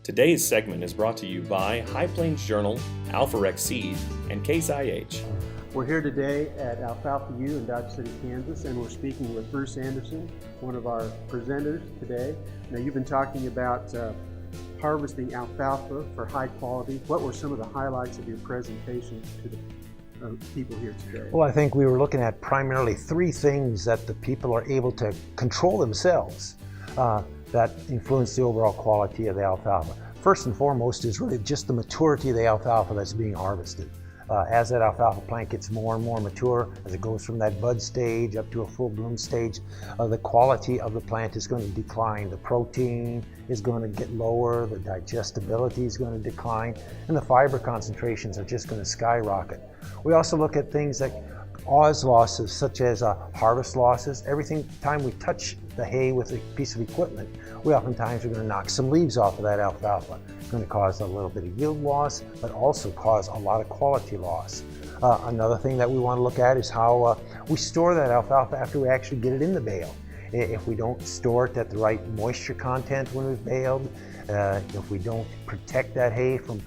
Today's segment is brought to you by High Plains Journal, Alfalfa Seed, and Case IH. We're here today at Alfalfa U in Dodge City, Kansas, and we're speaking with Bruce Anderson, one of our presenters today. Now, you've been talking about harvesting alfalfa for high quality. What were some of the highlights of your presentation to the people here today? Well, I think we were looking at primarily three things that the people are able to control themselves that influence the overall quality of the alfalfa. First and foremost is really just the maturity of the alfalfa that's being harvested. As that alfalfa plant gets more and more mature, as it goes from that bud stage up to a full bloom stage, the quality of the plant is going to decline. The protein is going to get lower, the digestibility is going to decline, and the fiber concentrations are just going to skyrocket. We also look at things like losses, such as harvest losses. Every time we touch the hay with a piece of equipment, we oftentimes are going to knock some leaves off of that alfalfa. It's going to cause a little bit of yield loss, but also cause a lot of quality loss. Another thing that we want to look at is how we store that alfalfa after we actually get it in the bale. If we don't store it at the right moisture content when we've baled, if we don't protect that hay from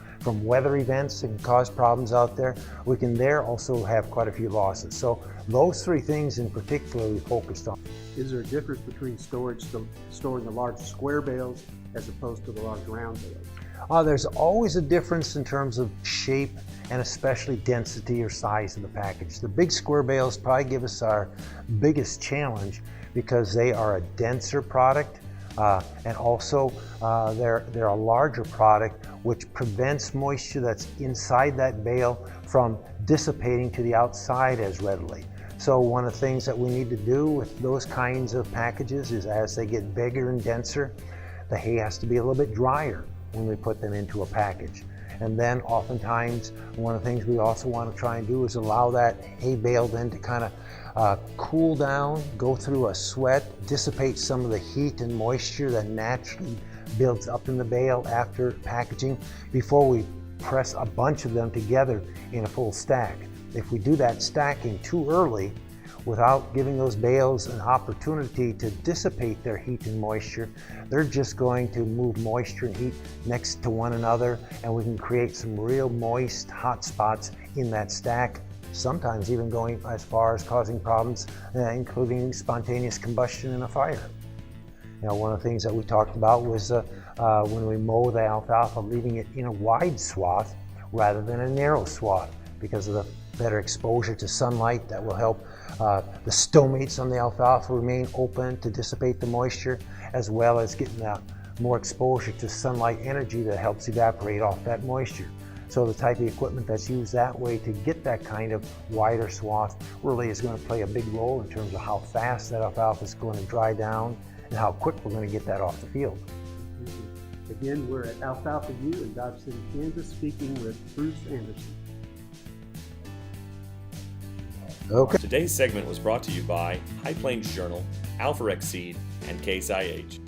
weather events that can cause problems out there, we can there also have quite a few losses. So those three things in particular we focused on. Is there a difference between storing the large square bales as opposed to the large round bales? There's always a difference in terms of shape and especially density or size of the package. The big square bales probably give us our biggest challenge because they are a denser product. And also they're a larger product, which prevents moisture that's inside that bale from dissipating to the outside as readily. So one of the things that we need to do with those kinds of packages is as they get bigger and denser, the hay has to be a little bit drier when we put them into a package. And then oftentimes, one of the things we also want to try and do is allow that hay bale then to kind of cool down, go through a sweat, dissipate some of the heat and moisture that naturally builds up in the bale after packaging before we press a bunch of them together in a full stack. If we do that stacking too early, without giving those bales an opportunity to dissipate their heat and moisture, they're just going to move moisture and heat next to one another, and we can create some real moist hot spots in that stack, sometimes even going as far as causing problems, including spontaneous combustion in a fire. You know, one of the things that we talked about was when we mow the alfalfa, leaving it in a wide swath rather than a narrow swath because of the better exposure to sunlight that will help the stomates on the alfalfa remain open to dissipate the moisture, as well as getting more exposure to sunlight energy that helps evaporate off that moisture. So the type of equipment that's used that way to get that kind of wider swath really is going to play a big role in terms of how fast that alfalfa is going to dry down and how quick we're going to get that off the field. Again, we're at Alfalfa U in Dodge City, Kansas, speaking with Bruce Anderson. Okay. Today's segment was brought to you by High Plains Journal, Alfalfa Seed, and Case IH.